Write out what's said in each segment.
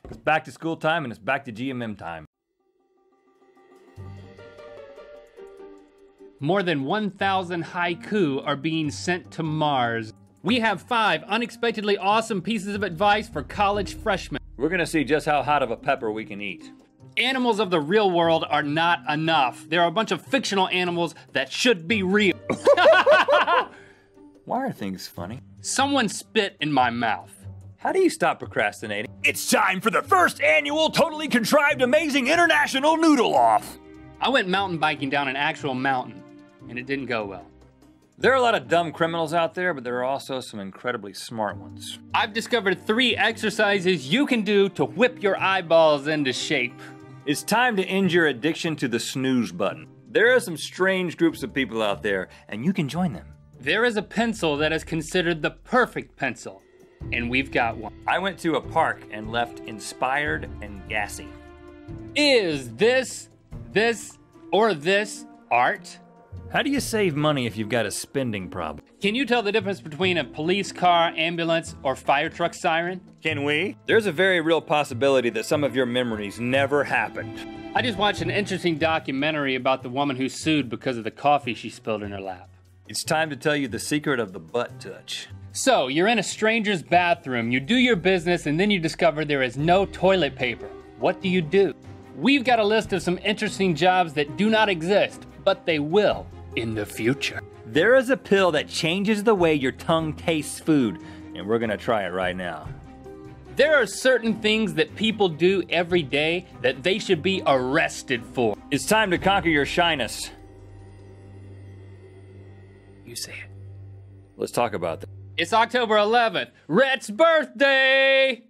It's back to school time and it's back to GMM time. More than 1,000 haiku are being sent to Mars. We have 5 unexpectedly awesome pieces of advice for college freshmen. We're gonna see just how hot of a pepper we can eat. Animals of the real world are not enough. There are a bunch of fictional animals that should be real. Why are things funny? Someone spit in my mouth. How do you stop procrastinating? It's time for the first annual Totally Contrived Amazing International Noodle Off. I went mountain biking down an actual mountain, and it didn't go well. There are a lot of dumb criminals out there, but there are also some incredibly smart ones. I've discovered 3 exercises you can do to whip your eyeballs into shape. It's time to end your addiction to the snooze button. There are some strange groups of people out there, and you can join them. There is a pencil that is considered the perfect pencil, and we've got one. I went to a park and left inspired and gassy. Is this art? How do you save money if you've got a spending problem? Can you tell the difference between a police car, ambulance, or fire truck siren? Can we? There's a very real possibility that some of your memories never happened. I just watched an interesting documentary about the woman who sued because of the coffee she spilled in her lap. It's time to tell you the secret of the butt touch. So, you're in a stranger's bathroom, you do your business, and then you discover there is no toilet paper. What do? We've got a list of some interesting jobs that do not exist, but they will in the future. There is a pill that changes the way your tongue tastes food, and we're gonna try it right now. There are certain things that people do every day that they should be arrested for. It's time to conquer your shyness. You say it. Let's talk about this. It's October 11th, Rhett's birthday!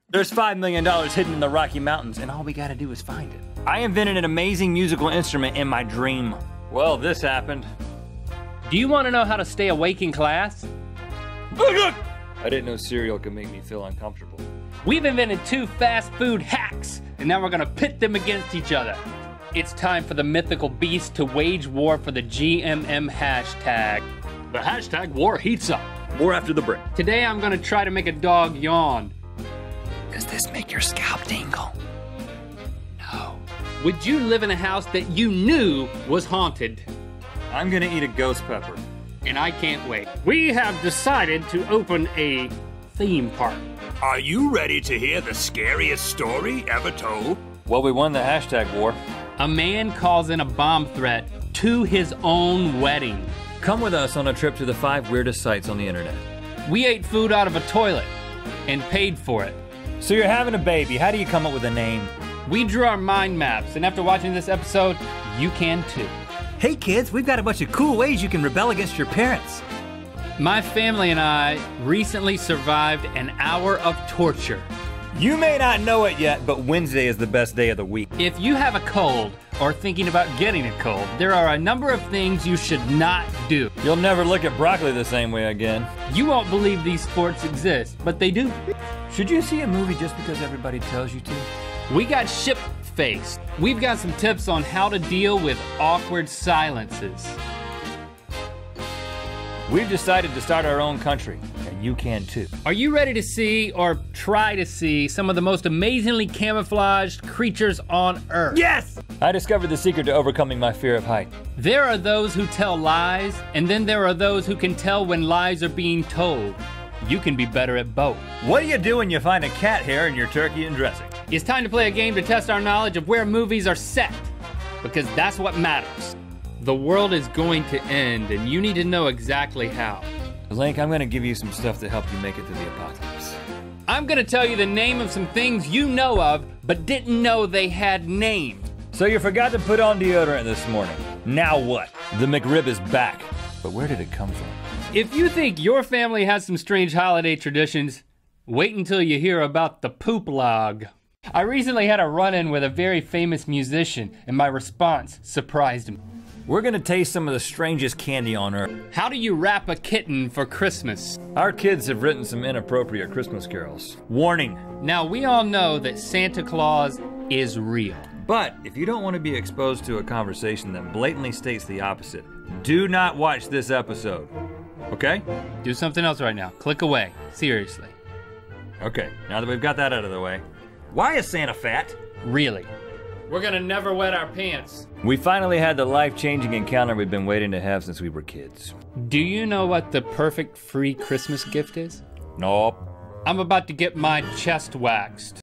There's $5 million hidden in the Rocky Mountains, and all we gotta do is find it. I invented an amazing musical instrument in my dream. Well, this happened. Do you want to know how to stay awake in class? I didn't know cereal could make me feel uncomfortable. We've invented 2 fast food hacks, and now we're gonna pit them against each other. It's time for the mythical beast to wage war for the GMM hashtag. The hashtag war heats up. More after the break. Today I'm gonna try to make a dog yawn. Does this make your scalp tingle? No. Would you live in a house that you knew was haunted? I'm gonna eat a ghost pepper. And I can't wait. We have decided to open a theme park. Are you ready to hear the scariest story ever told? Well, we won the hashtag war. A man calls in a bomb threat to his own wedding. Come with us on a trip to the 5 weirdest sites on the internet. We ate food out of a toilet and paid for it. So you're having a baby, how do you come up with a name? We drew our mind maps, and after watching this episode, you can too. Hey kids, we've got a bunch of cool ways you can rebel against your parents. My family and I recently survived an hour of torture. You may not know it yet, but Wednesday is the best day of the week. If you have a cold or thinking about getting a cold, there are a number of things you should not do. You'll never look at broccoli the same way again. You won't believe these sports exist, but they do. Should you see a movie just because everybody tells you to? We got ship-faced. We've got some tips on how to deal with awkward silences. We've decided to start our own country, and you can too. Are you ready to see, or try to see, some of the most amazingly camouflaged creatures on Earth? Yes! I discovered the secret to overcoming my fear of height. There are those who tell lies, and then there are those who can tell when lies are being told. You can be better at both. What do you do when you find a cat hair in your turkey and dressing? It's time to play a game to test our knowledge of where movies are set, because that's what matters. The world is going to end, and you need to know exactly how. Link, I'm gonna give you some stuff to help you make it through the apocalypse. I'm gonna tell you the name of some things you know of, but didn't know they had names. So you forgot to put on deodorant this morning. Now what? The McRib is back. But where did it come from? If you think your family has some strange holiday traditions, wait until you hear about the poop log. I recently had a run-in with a very famous musician, and my response surprised him. We're gonna taste some of the strangest candy on Earth. How do you wrap a kitten for Christmas? Our kids have written some inappropriate Christmas carols. Warning. Now, we all know that Santa Claus is real. But if you don't want to be exposed to a conversation that blatantly states the opposite, do not watch this episode, okay? Do something else right now. Click away, seriously. Okay, now that we've got that out of the way, why is Santa fat? Really. We're gonna never wet our pants. We finally had the life-changing encounter we've been waiting to have since we were kids. Do you know what the perfect free Christmas gift is? Nope. I'm about to get my chest waxed.